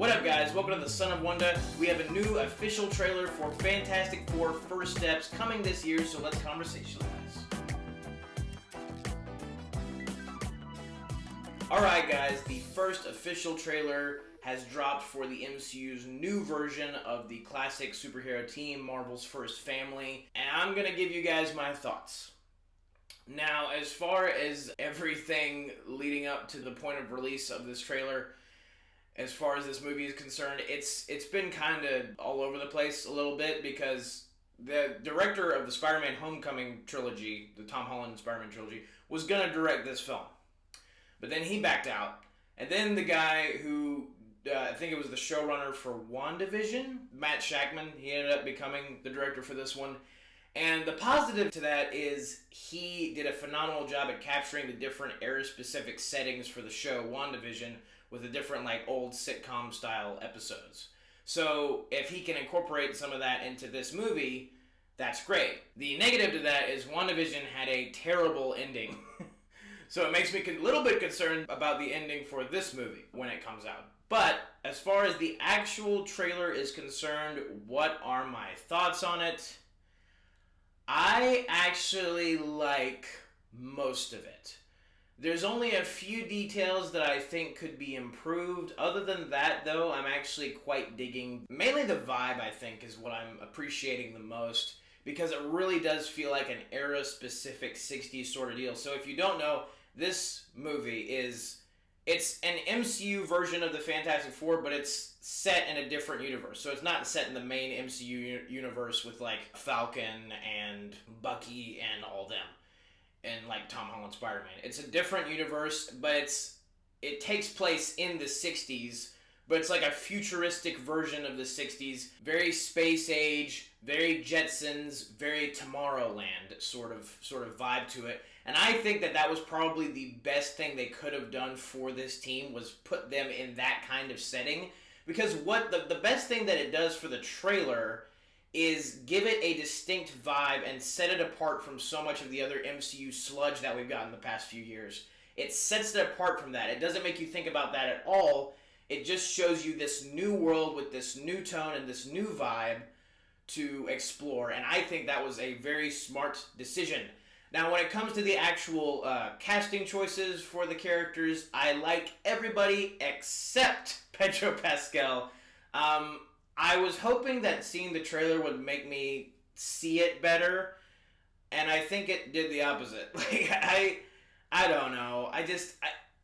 What up, guys? Welcome to the Son of Wanda. We have a new official trailer for Fantastic Four First Steps coming this year, so let's conversationalize. Alright guys, the first official trailer has dropped for the MCU's new version of the classic superhero team, Marvel's First Family, and I'm gonna give you guys my thoughts. Now, as far as everything leading up to the point of release of this trailer, as far as this movie is concerned, it's been kind of all over the place a little bit because the director of the Spider-Man Homecoming trilogy, the Tom Holland Spider-Man trilogy, was going to direct this film. But then he backed out. And then the guy who, I think it was the showrunner for WandaVision, Matt Shakman, he ended up becoming the director for this one. And the positive to that is he did a phenomenal job at capturing the different era-specific settings for the show WandaVision with the different like old sitcom style episodes. So if he can incorporate some of that into this movie, that's great. The negative to that is WandaVision had a terrible ending. So it makes me a little bit concerned about the ending for this movie when it comes out. But as far as the actual trailer is concerned, what are my thoughts on it? I actually like most of it. There's only a few details that I think could be improved. Other than that, though, I'm actually quite digging. Mainly the vibe, I think, is what I'm appreciating the most, because it really does feel like an era-specific 60s sort of deal. So if you don't know, this movie it's an MCU version of the Fantastic Four, but it's set in a different universe. So it's not set in the main MCU universe with like Falcon and Bucky and all them, and like Tom Holland Spider-Man. It's a different universe, but it takes place in the 60s, but it's like a futuristic version of the 60s. Very space age, very Jetsons, very Tomorrowland sort of vibe to it. And I think that was probably the best thing they could have done for this team, was put them in that kind of setting. Because what the best thing that it does for the trailer is give it a distinct vibe and set it apart from so much of the other MCU sludge that we've gotten the past few years. It sets it apart from that. It doesn't make you think about that at all. It just shows you this new world with this new tone and this new vibe to explore. And I think that was a very smart decision. Now, when it comes to the actual casting choices for the characters, I like everybody except Pedro Pascal. I was hoping that seeing the trailer would make me see it better, and I think it did the opposite. Like, I don't know.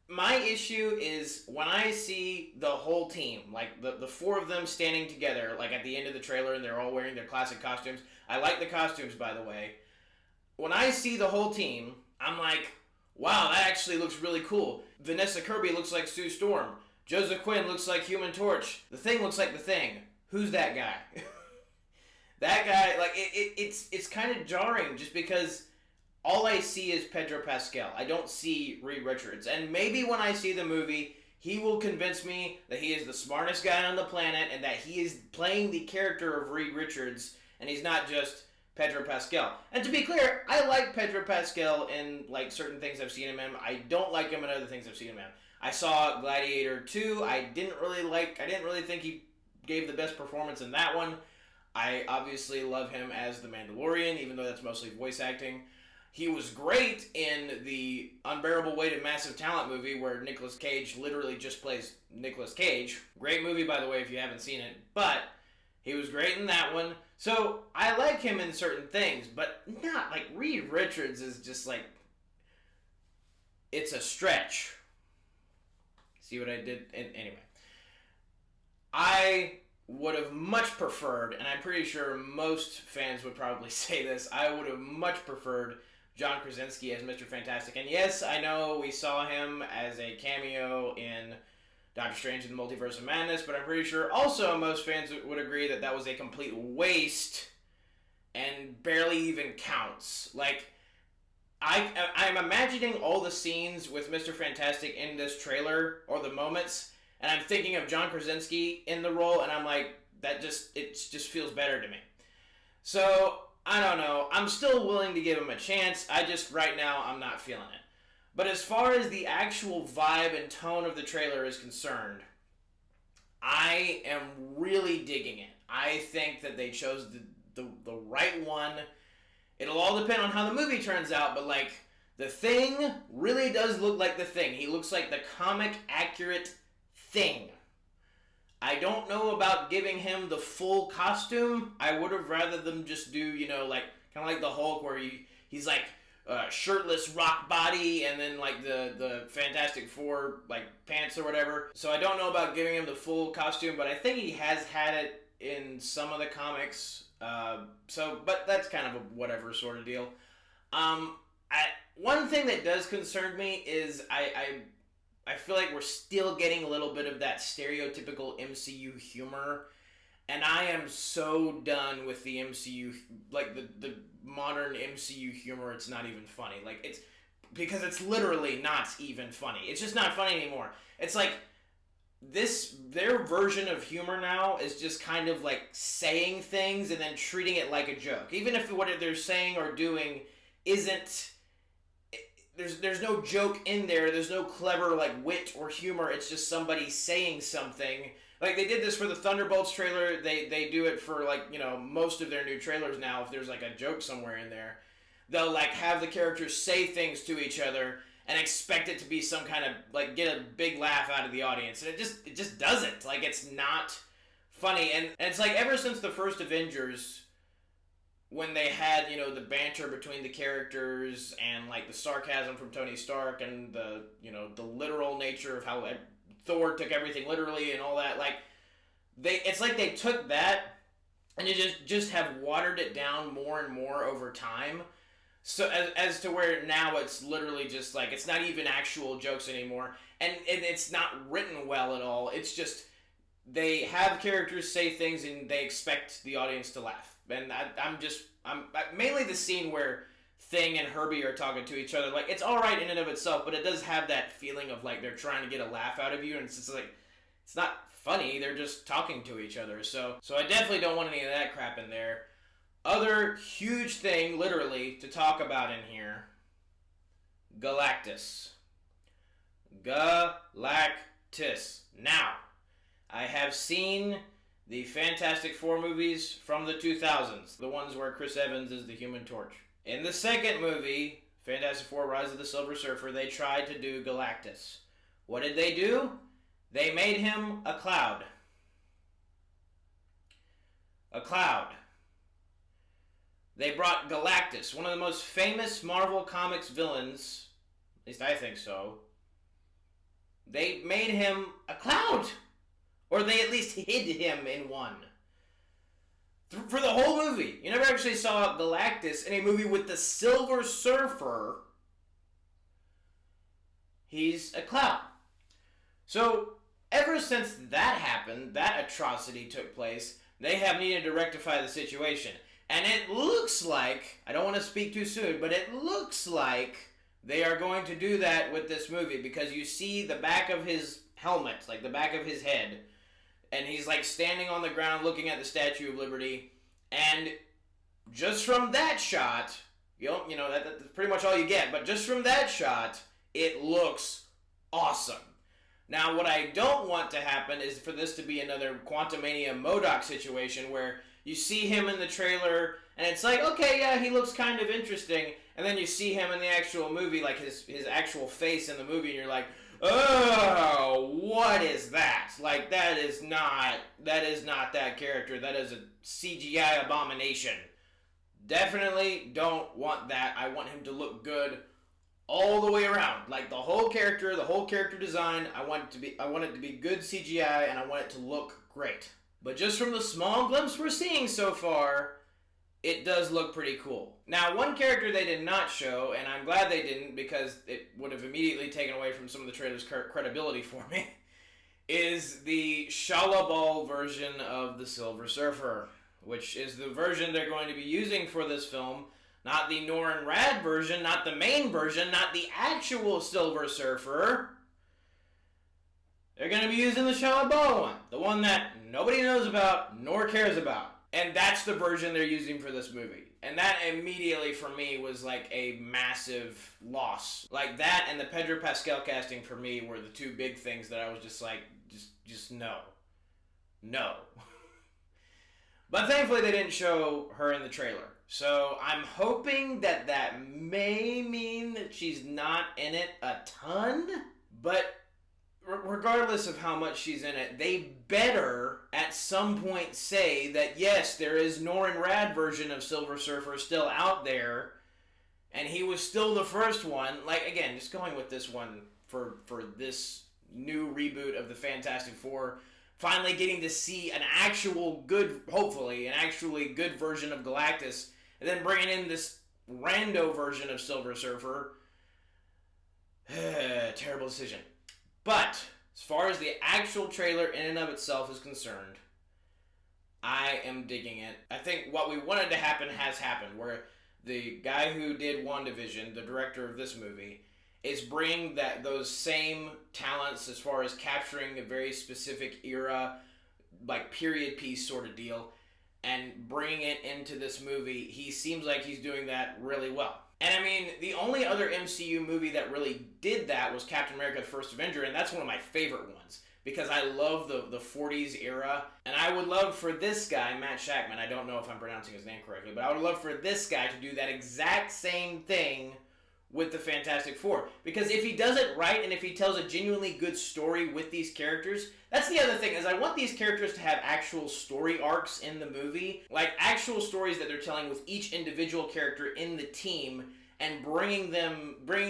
My issue is when I see the whole team, like the four of them standing together, like at the end of the trailer, and they're all wearing their classic costumes. I like the costumes, by the way. When I see the whole team, I'm like, wow, that actually looks really cool. Vanessa Kirby looks like Sue Storm. Joseph Quinn looks like Human Torch. The Thing looks like The Thing. Who's that guy? That guy, like, it's kind of jarring just because all I see is Pedro Pascal. I don't see Reed Richards. And maybe when I see the movie, he will convince me that he is the smartest guy on the planet and that he is playing the character of Reed Richards and he's not just Pedro Pascal. And to be clear, I like Pedro Pascal in like certain things I've seen him in. I don't like him in other things I've seen him in. I saw Gladiator 2. I didn't really think he gave the best performance in that one. I obviously love him as the Mandalorian, even though that's mostly voice acting. He was great in the Unbearable Weight of Massive Talent movie where Nicolas Cage literally just plays Nicolas Cage. Great movie, by the way, if you haven't seen it. But he was great in that one. So I like him in certain things, but not like Reed Richards is just like, it's a stretch. See what I did? Anyway, I would have much preferred, and I'm pretty sure most fans would probably say this, I would have much preferred John Krasinski as Mr. Fantastic. And yes, I know we saw him as a cameo in Doctor Strange in the Multiverse of Madness, but I'm pretty sure also most fans would agree that was a complete waste and barely even counts. Like, I'm imagining all the scenes with Mr. Fantastic in this trailer, or the moments, and I'm thinking of John Krasinski in the role, and I'm like, it just feels better to me. So, I don't know. I'm still willing to give him a chance. Right now, I'm not feeling it. But as far as the actual vibe and tone of the trailer is concerned, I I am really digging it. I think that they chose the right one. It'll all depend on how the movie turns out, but like, the Thing really does look like the Thing. He looks like the comic accurate Thing. I don't know about giving him the full costume. I would have rather them just do, you know, like, kind of like the Hulk, where he's like shirtless rock body, and then like the Fantastic Four like pants or whatever. So I don't know about giving him the full costume, but I think he has had it in some of the comics. But that's kind of a whatever sort of deal. One thing that does concern me is I feel like we're still getting a little bit of that stereotypical MCU humor, and I am so done with the MCU, like the modern MCU humor. It's not even funny. Like, it's because it's literally not even funny. It's just not funny anymore. It's like their version of humor now is just kind of like saying things and then treating it like a joke, even if what they're saying or doing isn't. There's no joke in there. There's no clever like wit or humor. It's just somebody saying something. Like, they did this for the Thunderbolts trailer. They do it for, like, you know, most of their new trailers now. If there's like a joke somewhere in there, they'll like have the characters say things to each other and expect it to be some kind of like get a big laugh out of the audience, and it just doesn't. Like, it's not funny, and it's like ever since the first Avengers, when they had, you know, the banter between the characters and like the sarcasm from Tony Stark and the, you know, the literal nature of how Thor took everything literally and all that, like it's like they took that and you just have watered it down more and more over time. So as to where now it's literally just like, it's not even actual jokes anymore, and it's not written well at all. It's just they have characters say things and they expect the audience to laugh. And I'm mainly the scene where Thing and H.E.R.B.I.E are talking to each other. Like, it's all right in and of itself, but it does have that feeling of like they're trying to get a laugh out of you, and it's just like, it's not funny. They're just talking to each other. So I definitely don't want any of that crap in there. Other huge thing, literally, to talk about in here: Galactus. Galactus. Now, I have seen the Fantastic Four movies from the 2000s, the ones where Chris Evans is the Human Torch. In the second movie, Fantastic Four: Rise of the Silver Surfer, they tried to do Galactus. What did they do? They made him a cloud. A cloud. They brought Galactus, one of the most famous Marvel Comics villains, at least I think so. They made him a cloud. Or they at least hid him in one. For the whole movie. You never actually saw Galactus in a movie with the Silver Surfer. He's a clown. So, ever since that happened, that atrocity took place, they have needed to rectify the situation. And it looks like, I don't want to speak too soon, but it looks like they are going to do that with this movie, because you see the back of his helmet, like the back of his head, and he's like standing on the ground looking at the Statue of Liberty, and just from that shot, you know that's pretty much all you get, but just from that shot, it looks awesome. Now, what I don't want to happen is for this to be another Quantumania MODOK situation where you see him in the trailer, and it's like, okay, yeah, he looks kind of interesting, and then you see him in the actual movie, like his actual face in the movie, and you're like, oh, what is that? Like, that is not that character. That is a CGI abomination. Definitely don't want that. I want him to look good all the way around. Like, the whole character design, I want it to be good CGI, and I want it to look great. But just from the small glimpse we're seeing so far, it does look pretty cool. Now, one character they did not show, and I'm glad they didn't because it would have immediately taken away from some of the trailer's credibility for me, is the H.E.R.B.I.E version of the Silver Surfer, which is the version they're going to be using for this film. Not the Norrin Radd version, not the main version, not the actual Silver Surfer. They're going to be using the H.E.R.B.I.E one, the one that nobody knows about nor cares about. And that's the version they're using for this movie. And that immediately, for me, was like a massive loss. Like, that and the Pedro Pascal casting, for me, were the two big things that I was just like, just no. No. But thankfully they didn't show her in the trailer. So I'm hoping that that may mean that she's not in it a ton. But regardless of how much she's in it, they better at some point say that yes, there is Norrin Rad version of Silver Surfer still out there, and he was still the first one. Like, again, just going with this one for this new reboot of the Fantastic Four, finally getting to see an actual good, hopefully, an actually good version of Galactus, and then bringing in this rando version of Silver Surfer. Terrible decision. But as far as the actual trailer in and of itself is concerned, I am digging it. I think what we wanted to happen has happened, where the guy who did WandaVision, the director of this movie, is bringing those same talents as far as capturing a very specific era, like period piece sort of deal, and bringing it into this movie. He seems like he's doing that really well. And I mean, the only other MCU movie that really did that was Captain America: The First Avenger, and that's one of my favorite ones, because I love the 40s era, and I would love for this guy, Matt Shakman, I don't know if I'm pronouncing his name correctly, but I would love for this guy to do that exact same thing with the Fantastic Four. Because if he does it right, and if he tells a genuinely good story with these characters, that's the other thing, is I want these characters to have actual story arcs in the movie, like actual stories that they're telling with each individual character in the team, and bringing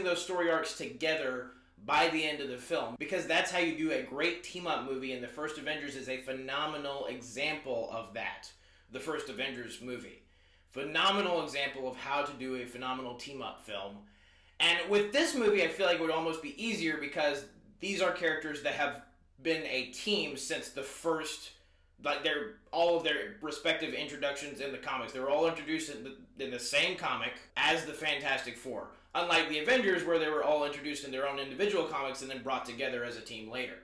those story arcs together by the end of the film, because that's how you do a great team-up movie, and the first Avengers is a phenomenal example of that. The first Avengers movie. Phenomenal example of how to do a phenomenal team-up film. And with this movie, I feel like it would almost be easier, because these are characters that have been a team since the first, like all of their respective introductions in the comics. They were all introduced in the same comic as the Fantastic Four. Unlike the Avengers, where they were all introduced in their own individual comics and then brought together as a team later.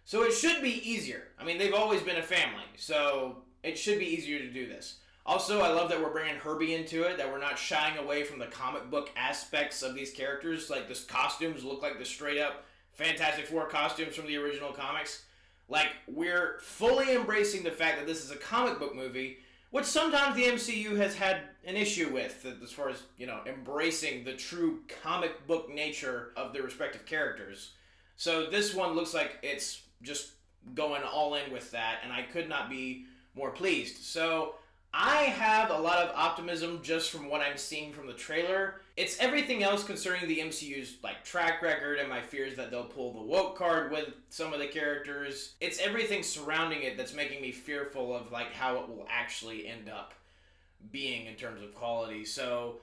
So it should be easier. I mean, they've always been a family, so it should be easier to do this. Also, I love that we're bringing H.E.R.B.I into it, that we're not shying away from the comic book aspects of these characters. Like, the costumes look like the straight-up Fantastic Four costumes from the original comics. Like, we're fully embracing the fact that this is a comic book movie, which sometimes the MCU has had an issue with, as far as, embracing the true comic book nature of their respective characters. So this one looks like it's just going all in with that, and I could not be more pleased. So I have a lot of optimism just from what I'm seeing from the trailer. It's everything else concerning the MCU's track record and my fears that they'll pull the woke card with some of the characters. It's everything surrounding it that's making me fearful of how it will actually end up being in terms of quality. So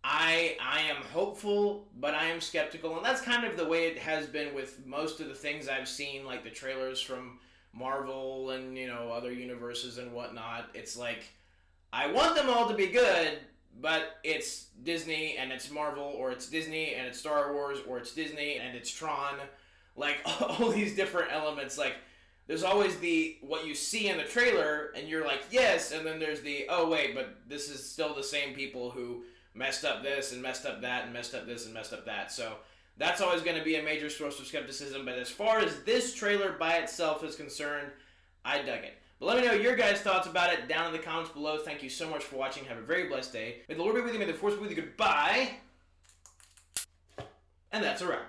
I am hopeful, but I am skeptical, and that's kind of the way it has been with most of the things I've seen, like the trailers from Marvel and other universes and whatnot. It's like, I want them all to be good, but it's Disney and it's Marvel, or it's Disney and it's Star Wars, or it's Disney and it's Tron. All these different elements. There's always what you see in the trailer, and you're like, yes, and then there's oh wait, but this is still the same people who messed up this and messed up that and messed up this and messed up that. So that's always going to be a major source of skepticism. But as far as this trailer by itself is concerned, I dug it. But let me know your guys' thoughts about it down in the comments below. Thank you so much for watching. Have a very blessed day. May the Lord be with you. May the Force be with you. Goodbye. And that's a wrap.